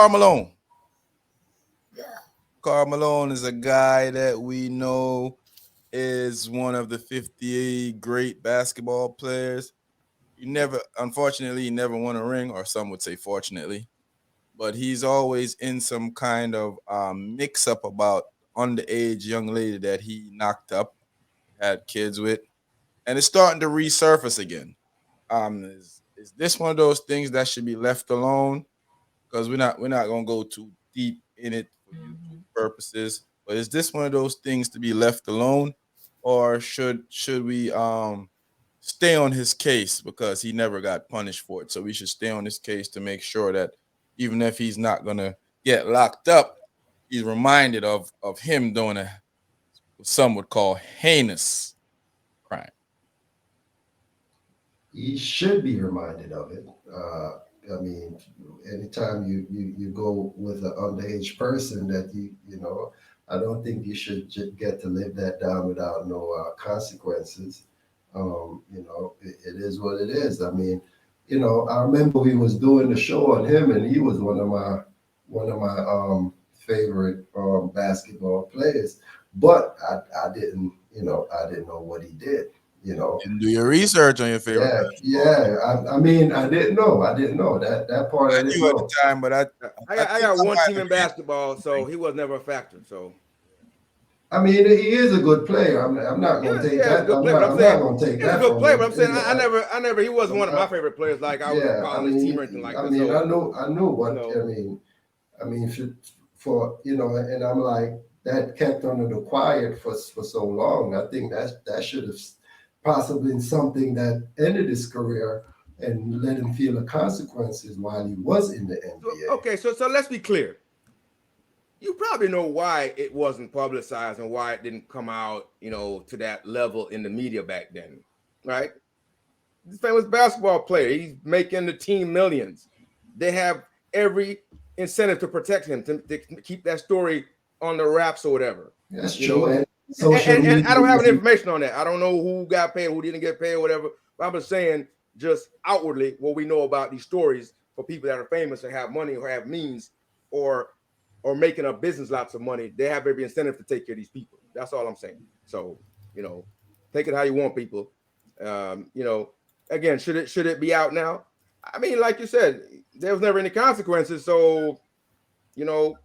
Karl Malone. Karl Malone is a guy that we know is one of the 58 great basketball players. Unfortunately, he never won a ring, or some would say fortunately, but he's always in some kind of mix up about underage young lady that he knocked up, had kids with, and it's starting to resurface again. Is this one of those things that should be left alone? Because we're not gonna go too deep in it for YouTube purposes. But is this one of those things to be left alone, or should we stay on his case because he never got punished for it? So we should stay on his case to make sure that even if he's not gonna get locked up, he's reminded of him doing a what some would call heinous crime. He should be reminded of it. I mean, anytime you go with an underage person that I don't think you should get to live that down without no consequences. It is what it is. I mean, I remember we was doing the show on him, and he was one of my favorite basketball players. But I didn't, I didn't know what he did. You know, And do your research on your favorite yeah, basketball yeah. I mean, I didn't know. I didn't know that part. I player. I didn't knew at the know. time, but I I think got I one might team in agree. basketball, so he was never a factor. So I mean, he is a good player. I'm not going yeah, to take yeah, he's a that. good I'm player. not. But I'm I'm not saying going to take he was a that good from player. But him. I'm saying I never. He wasn't one of my I, favorite players. Like I was yeah. I on his team or anything mean, like I that. mean, So I knew you what. know, I mean, for and I'm like that kept under the quiet for so long. I think that should have possibly been something that ended his career and let him feel the consequences while he was in the NBA. okay. So let's be clear. You probably know why it wasn't publicized and why it didn't come out, to that level in the media back then, right? He's a famous basketball player. He's making the team millions. They have every incentive to protect him, to keep that story on the wraps or whatever. That's You true. know, And social and I media don't have is any information on that. I don't know who got paid, who didn't get paid, or whatever. But I'm just saying, just outwardly, what we know about these stories for people that are famous and have money or have means, or making a business lots of money, they have every incentive to take care of these people. That's all I'm saying. So, you know, take it how you want, people. You know, again, should it be out now? I mean, like you said, there was never any consequences. So, you know,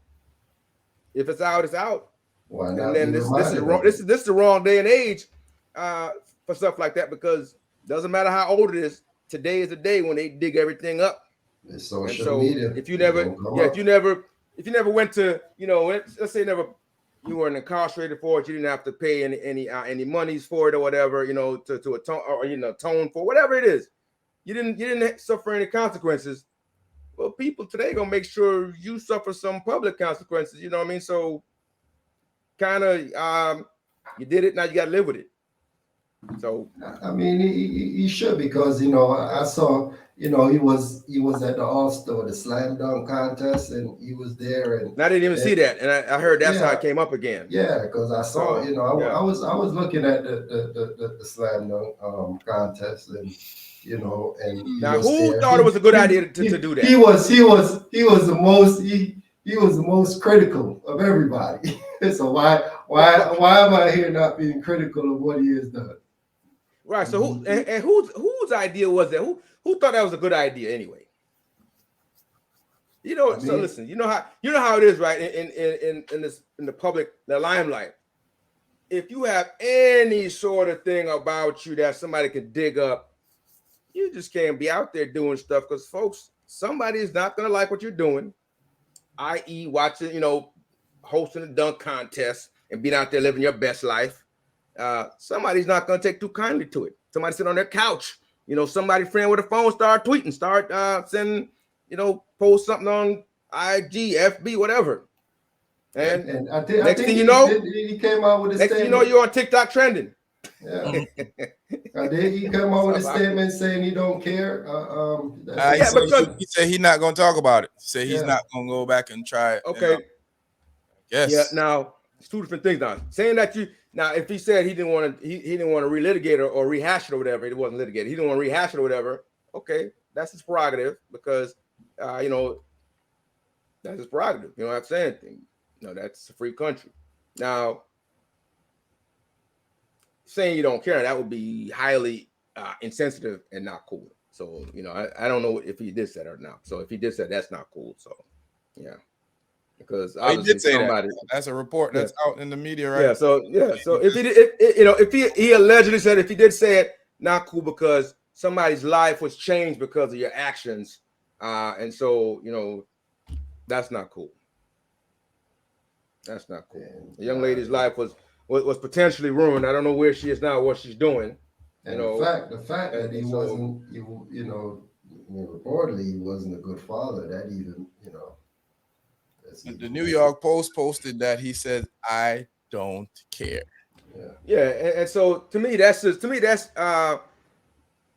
if it's out, it's out. why And not be then this is reminded wrong. of it? This is the wrong day and age for stuff like that, because it doesn't matter how old it is. Today is the day when they dig everything up. It's And social so media. if you It's never, gonna come yeah, up. if you never went to, let's say never, you weren't incarcerated for it, you didn't have to pay any monies for it or whatever, to atone or atone for whatever it is. You didn't suffer any consequences. Well, people today gonna make sure you suffer some public consequences. You know what I mean? So kind of, you did it. Now you got to live with it. So I mean, he should, because I saw, he was at the All Star, the slam dunk contest, and he was there, and I didn't even and see that, and I heard that's how yeah, it came up again. yeah, because I saw, So yeah. I was looking at the slam dunk contest, and and he Now, was who there. thought it was a good idea to do He that? was he was the most he was the most critical of everybody. So why am I here not being critical of what he has done? Right. So who Mhm. and whose idea was that? Who thought that was a good idea anyway? I So mean, listen, you know how it is, right? In the public, the limelight. If you have any sort of thing about you that somebody can dig up, you just can't be out there doing stuff, because folks, somebody is not gonna like what you're doing, i.e., watching, hosting a dunk contest and being out there living your best life. Somebody's not gonna take too kindly to it. Somebody sit on their couch, somebody friend with a phone, start tweeting, start sending, post something on IG, FB, whatever. Yeah. And and I next think thing you know, he came out with a statement. you're on TikTok trending. Yeah, Mhm. I did. He came out with a So, statement saying he don't care. That's He yeah, said just because he said he's not gonna talk about it. He said he's yeah. not gonna go back and try it. okay, yeah. Yes. Now it's two different things. Now saying that if he said he didn't want to, he didn't want to relitigate it or rehash it or whatever, it wasn't litigated. He didn't want to rehash it or whatever. Okay, that's his prerogative, because uh, you know That's his prerogative. You don't have to say anything. No, that's a free country. Now, saying you don't care, that would be highly insensitive and not cool. So, I don't know if he did that or not. So if he did that, that's not cool. So, yeah, because He obviously did say that. somebody, That's a report yeah, that's out in the media, right? yeah. So if he did, if he allegedly said, if he did say it, not cool because somebody's life was changed because of your actions, and so that's not cool. That's not cool. And The young lady's life was potentially ruined. I don't know where she is now, what she's doing. and the fact that he and so wasn't, I mean, reportedly he wasn't a good father. That even, that's The even New more. York Post posted that he said, "I don't care." Yeah. yeah, and so to me that's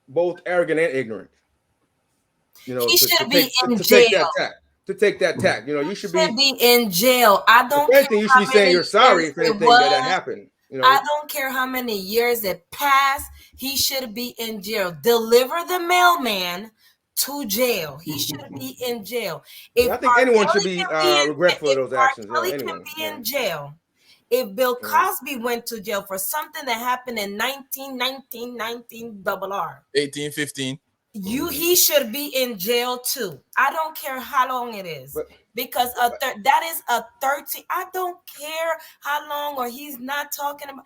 both arrogant and ignorant. He To should be take in to take jail. that tack. To take that tack. You should Should be, be in jail. I if don't care anything, you should how be saying many you're sorry years if it anything that was. happened. I don't care how many years it passed. He should be in jail. Deliver the mailman to jail. He should be in jail. If I R. think anyone should Kelly be can be regretful of if those R. actions. Yeah, Kelly can anyone. be Yeah. in jail. If Bill Yeah. Cosby went to jail for something that happened in 1919 double R, 1815. he should be in jail too. I don't care how long it is. But Because that is a 13. I don't care how long or he's not talking about.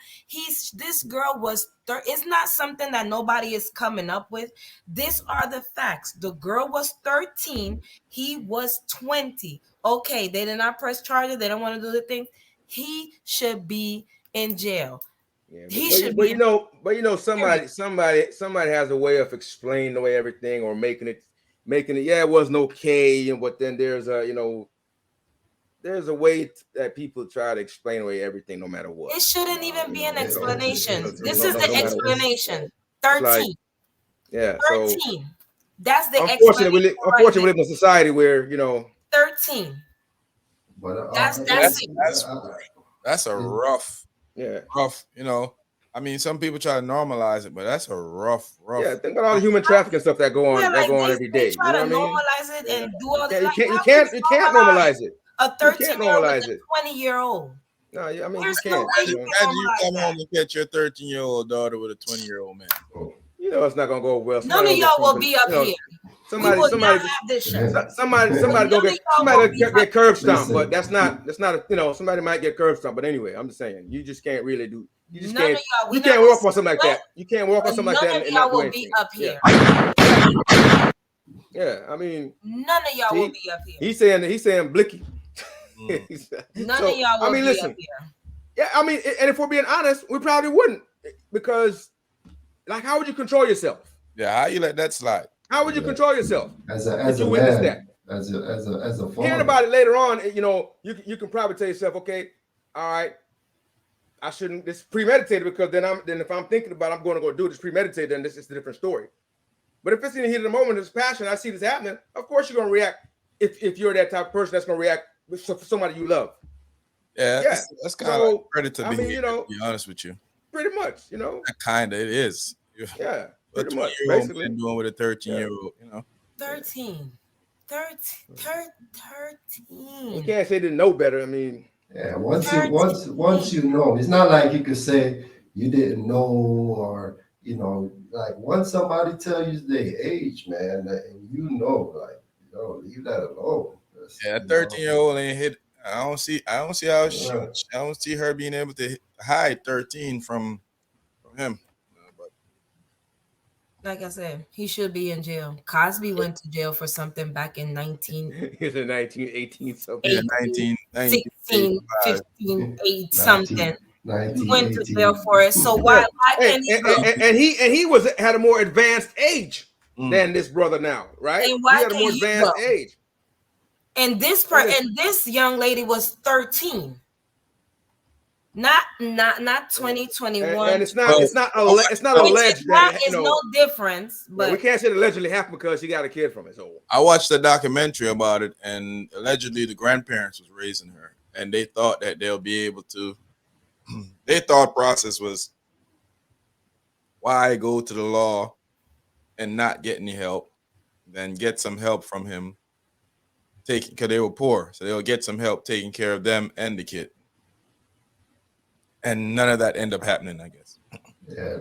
This girl was. It's not something that nobody is coming up with. These are the facts. The girl was 13. He was 20. Okay, they did not press charges. They don't want to do the thing. He should be in jail. yeah, He but, should but be you in know, but you know, period. somebody has a way of explaining away everything or making it. Yeah, it wasn't okay, but then there's a way that people try to explain away everything, no matter what. It shouldn't even be an explanation. This No, is no, the no matter what. explanation. It's like, 13. yeah. So 13. That's the unfortunately, explanation right we there. live in a society where 13. But That's That's it. that's a rough, yeah, rough. I mean, some people try to normalize it, but that's a rough. yeah. Think about all the human trafficking stuff that go Yeah, on like every they day. try You know to what I mean? normalize it Yeah. and do all this. You Like, can't, you how would can't, you can't normalize it. a You can't 13-year-old with normalize a it. 20-year-old? No, I mean you There's no can't. way you can Imagine you normalize come that. home and catch your 13-year-old daughter with a 20-year-old man. It's not gonna go well. None of y'all will be up here. We will not have this show. Somebody None go of get y'all will be get curb stomped, Listen. but that's not somebody might get curb stomped. But anyway, I'm just saying you just can't really do. You just None can't. of y'all. We You can't not walk on something like what? that. You can't walk on But something like none that of and y'all not do will be anything. up here. Yeah, I mean, None of y'all will be up here. he's saying blicky. None of y'all will be listen, up here. yeah, I mean, and if we're being honest, we probably wouldn't, because like, how would you control yourself? Yeah, how you let that slide? How would you control yourself? As a Did you witness man, that? as a father. Hearing about it later on, you can probably tell yourself, okay, all right, I shouldn't. This is premeditated, because then if I'm thinking about I'm going to go do this premeditated, then this is a different story. But if it's in the heat of the moment, it's passion, I see this happening, of course you're going to react. If you're that type of person that's going to react for somebody you love. Yeah, Yeah. that's kind of like predator I mean, behavior, to be honest with you. Pretty much, That kind of it is. Yeah, What pretty much, 20-year-old basically. man doing with a 13-year-old, 13. 13. You can't say they know better. I mean, yeah, once you know, it's not like you could say you didn't know, or like once somebody tell you their age, man, and leave that alone. Yeah, 13-year-old ain't hit. I don't see how Yeah. I don't see her being able to hide 13 from him. But Like I said, he should be in jail. Cosby went to jail for something back in 19, he's in 1918 something. yeah, 19, 16, 15, 8 something. He went to 1918. jail for it. So why can't he go? And he had a more advanced age than this brother now, right? And why He had a more can't you advanced go? age. And this young lady was 13. Not 2021. And it's not alleged that It's no difference, but we can't say it allegedly happened because she got a kid from it. So I watched a documentary about it, and allegedly the grandparents was raising her, and they thought that they'll be able to. Their thought process was, why go to the law and not get any help, then get some help from him, because they were poor, so they'll get some help taking care of them and the kid. And none of that end up happening, I guess. Yeah,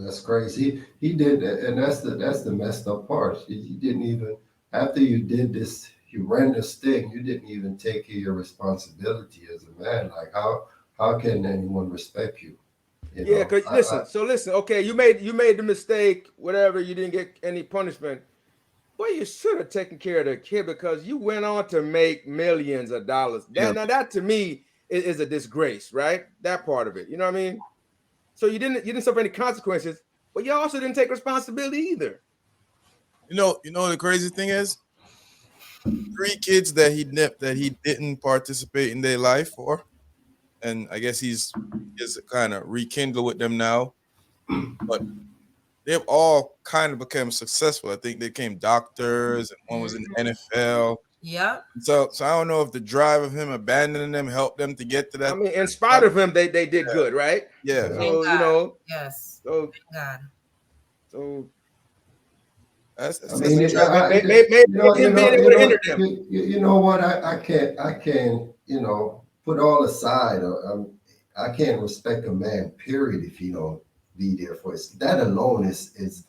that's crazy. He did, and that's the messed up part. He didn't even after you did this horrendous thing, you didn't even take your responsibility as a man. Like how can anyone respect you? You Yeah, know, because listen. Okay, you made the mistake. Whatever, you didn't get any punishment. Well, you should have taken care of the kid because you went on to make millions of dollars. That to me is a disgrace, right? That part of it. You know what I mean? So you didn't suffer any consequences, but you also didn't take responsibility either. You know the crazy thing is, 3 kids that he didn't participate in their life for, and I guess he's kind of rekindled with them now. But they've all kind of become successful. I think they became doctors, and one was in the NFL. Yep. So I don't know if the drive of him abandoning them helped them to get to that. I mean, in spite of him, they did good, right? Yeah. Thank So God. Yes. so Thank God. so I That's mean, maybe him being able to hinder them. you know what? I can't, put all aside. I can't respect a man, period, if he don't be there for us. That alone is,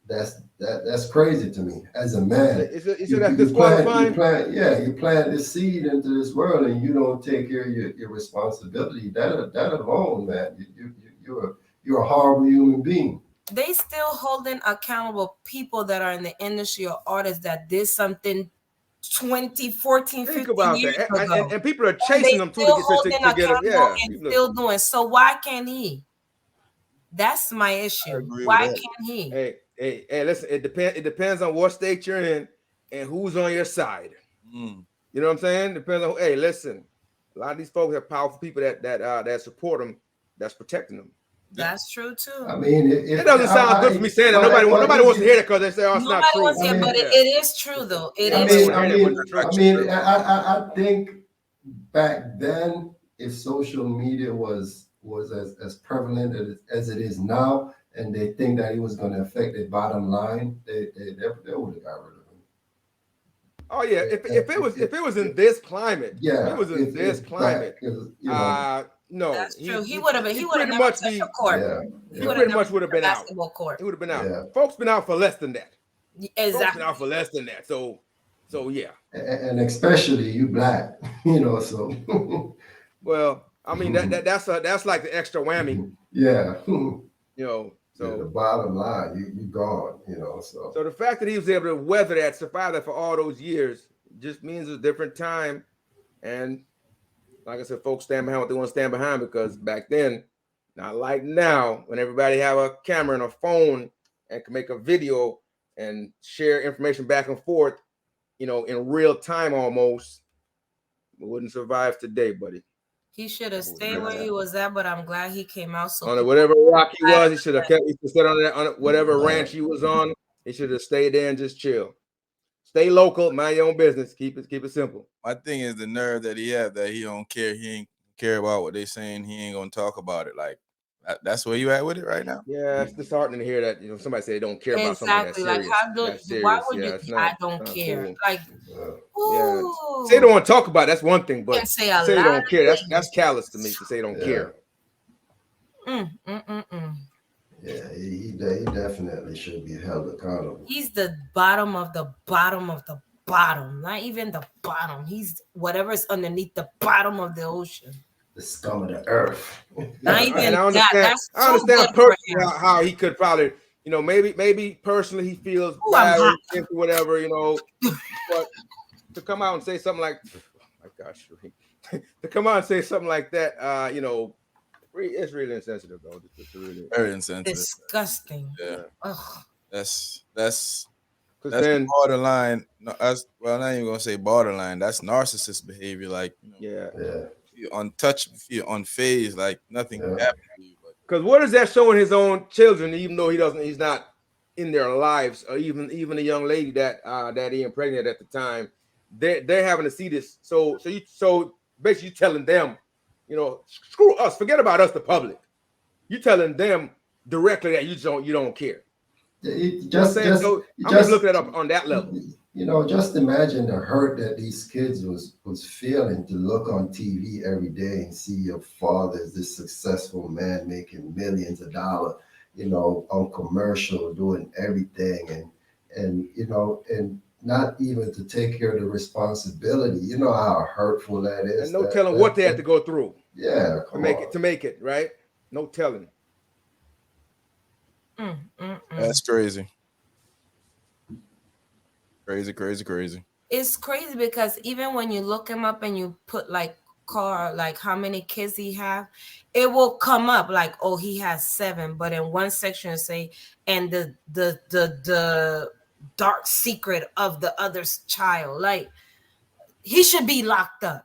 that's crazy to me as a man. You that's disqualifying. You plant this seed into this world, and you don't take care of your responsibility. That alone, man, you're a horrible human being. They still holding accountable people that are in the industry or artists that did something 20, 14, Think 15 about years that, ago. and people are And chasing they them too still to holding get them. accountable Yeah, and still doing. So why can't he? That's my issue. agree with Why that. can't he? Hey, listen. It depends on what state you're in and who's on your side. Mm. You know what I'm saying? Depends on. Hey, listen. A lot of these folks have powerful people that support them, that's protecting them. That's true too. I mean, It doesn't sound good for me saying that. Nobody wants to hear it because they say, "Oh, it's not true." Nobody wants to hear, but it is true though. It is. I think back then, if social media was as prevalent as it is now, and they think that it was going to affect their bottom line, they would have got rid of him. Oh yeah, if it was in this climate, Yeah, if it was in this climate, no, that's true. He would have pretty never much touched a court. He pretty much would have been out. Court. He would have been out. Yeah. Folks been out for less than that. Exactly. Folks been out for less than that. So yeah. And especially you black, so. Well, I mean that's like the extra whammy. Yeah. So the bottom line, you gone. So. So the fact that he was able to weather that, survive that for all those years, just means it's a different time. And like I said, folks stand behind what they want to stand behind, because back then, not like now, when everybody have a camera and a phone and can make a video and share information back and forth, in real time almost, we wouldn't survive today, buddy. He should have stayed where he was at, but I'm glad he came out. So on whatever rock he was, he should have stayed on whatever ranch he was on. He should have stayed there and just chill. Stay local, mind your own business. Keep it simple. My thing is the nerve that he have that he don't care. He ain't care about what they saying. He ain't gonna talk about it. Like that's where you at with it right now. Yeah, it's disheartening to hear that somebody say they don't care about something that's serious. Like why would you? I don't care. Cool. Like, say they don't want to talk about it, that's one thing, but say they don't care. That's callous to me to say they don't care. Yeah, he definitely should be held accountable. He's the bottom of the bottom of the bottom. Not even the bottom. He's whatever's underneath the bottom of the ocean. The scum of the earth. Not even I understand personally how he could probably, maybe personally he feels bad into whatever, but to come out and say something like, oh my gosh, to come out and say something like that, it's really insensitive, though. It's really very insensitive. Disgusting. Yeah. Ugh. That's borderline. No, I'm not even gonna say borderline. That's narcissist behavior. Like, you're untouched, you're unfazed, like nothing happened to you. Because what is that showing his own children, even though he's not in their lives, or even the young lady that he impregnated at the time, they're having to see this. So basically you telling them, screw us, forget about us, the public. You telling them directly that you don't care. It You know what I'm saying? just, So I'm just just, looking at it up on that level. just imagine the hurt that these kids was feeling to look on TV every day and see your father as this successful man making millions of dollars, on commercial, doing everything, and not even to take care of the responsibility. You know how hurtful that And is. no telling what they had to go through Yeah, to come make on. it, right? No telling. That's crazy. Crazy. It's crazy because even when you look him up and you put like Carl, like how many kids he have, it will come up like, oh, he has 7, but in one section it say, and the dark secret of the other's child, like he should be locked up.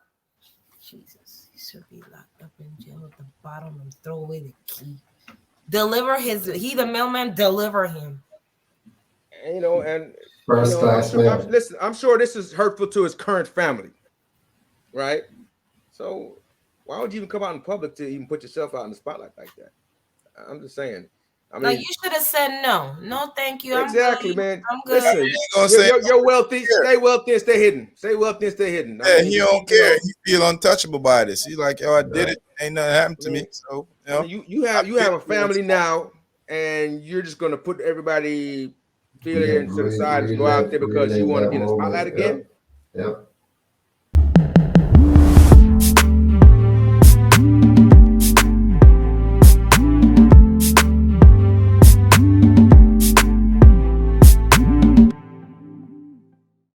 Jesus, he should be locked up in jail at the bottom and throw away the key. He the mailman, deliver him. And, First class man. I'm sure this is hurtful to his current family, right? So why would you even come out in public to even put yourself out in the spotlight like that? I'm just saying. I mean, Like you should have said no. No, thank you. exactly, I'm good. man. I'm good. Listen, He ain't gonna say you're wealthy. care. Stay wealthy and stay hidden. Stay wealthy and stay hidden. I Yeah, mean, he don't care. He feel untouchable by this. He's like, yo, I did it. Ain't nothing happened to I mean, me. So you have a family now, and you're just gonna put everybody feeling to the side and go out there because you Relive want to that be in the spotlight moment. again. Yep.